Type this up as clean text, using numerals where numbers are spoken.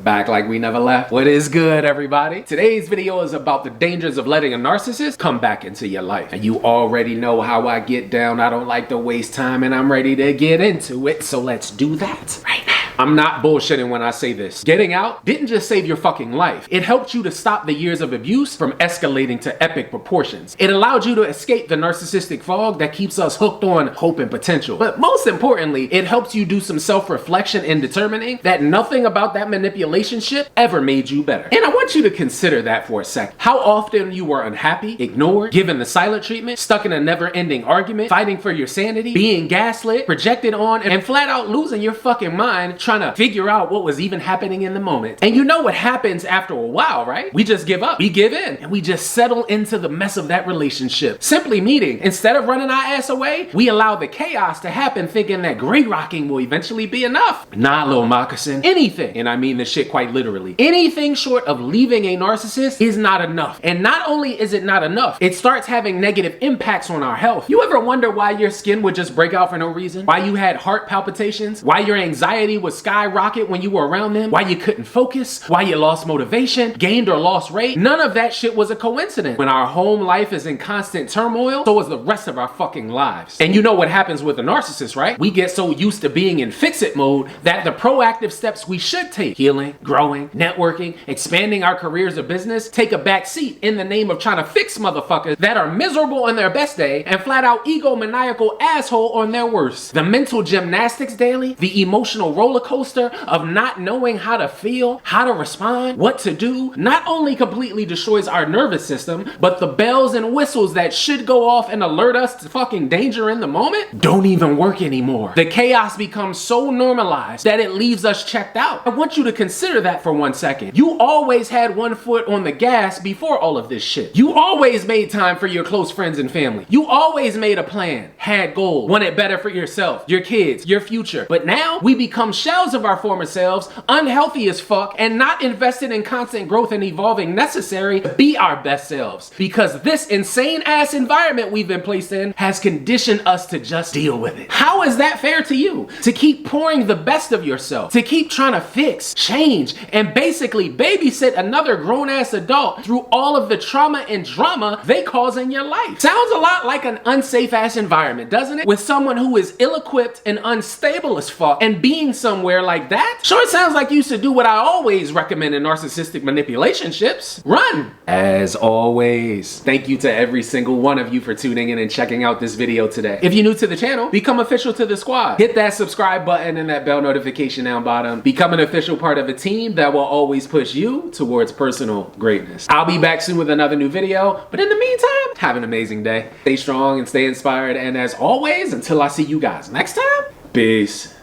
Back like we never left. What is good, everybody? Today's video is about the dangers of letting a narcissist come back into your life. And you already know how I get down. I don't like to waste time and I'm ready to get into it. So let's do that right now. I'm not bullshitting when I say this. Getting out didn't just save your fucking life. It helped you to stop the years of abuse from escalating to epic proportions. It allowed you to escape the narcissistic fog that keeps us hooked on hope and potential. But most importantly, it helps you do some self-reflection in determining that nothing about that manipulation shit ever made you better. And I want you to consider that for a second. How often you were unhappy, ignored, given the silent treatment, stuck in a never-ending argument, fighting for your sanity, being gaslit, projected on, and flat out losing your fucking mind trying to figure out what was even happening in the moment. And you know what happens after a while, right? We just give up. We give in. And we just settle into the mess of that relationship. Simply meaning, instead of running our ass away, we allow the chaos to happen thinking that gray rocking will eventually be enough. Nah, little moccasin. Anything, and I mean this shit quite literally, anything short of leaving a narcissist is not enough. And not only is it not enough, it starts having negative impacts on our health. You ever wonder why your skin would just break out for no reason? Why you had heart palpitations? Why your anxiety would skyrocket when you were around them? Why you couldn't focus? Why you lost motivation, gained or lost weight? None of that shit was a coincidence. When our home life is in constant turmoil, so is the rest of our fucking lives. And you know what happens with a narcissist, right? We get so used to being in fix-it mode that the proactive steps we should take, healing, growing, networking, expanding our careers or business, take a back seat in the name of trying to fix motherfuckers that are miserable on their best day and flat out egomaniacal asshole on their worst. The mental gymnastics daily, the emotional roller coaster of not knowing how to feel, how to respond, what to do, not only completely destroys our nervous system, but the bells and whistles that should go off and alert us to fucking danger in the moment don't even work anymore. The chaos becomes so normalized that it leaves us checked out. I want you to consider that for 1 second. You always had one foot on the gas before all of this shit. You always made time for your close friends and family. You always made a plan, had goals, wanted better for yourself, your kids, your future. But now we become shells of our former selves, unhealthy as fuck, and not invested in constant growth and evolving necessary to be our best selves. Because this insane ass environment we've been placed in has conditioned us to just deal with it. How is that fair to you? To keep pouring the best of yourself, to keep trying to fix, change, and basically babysit another grown-ass adult through all of the trauma and drama they cause in your life. Sounds a lot like an unsafe-ass environment, doesn't it? With someone who is ill-equipped and unstable as fuck, and being somewhere like that? Sure, it sounds like you should do what I always recommend in narcissistic manipulationships. Run! As always, thank you to every single one of you for tuning in and checking out this video today. If you're new to the channel, become official to the squad. Hit that subscribe button and that bell notification down bottom. Become an official part of a team that will always push you towards personal greatness. I'll be back soon with another new video, but in the meantime, have an amazing day. Stay strong and stay inspired, and as always, until I see you guys next time, peace.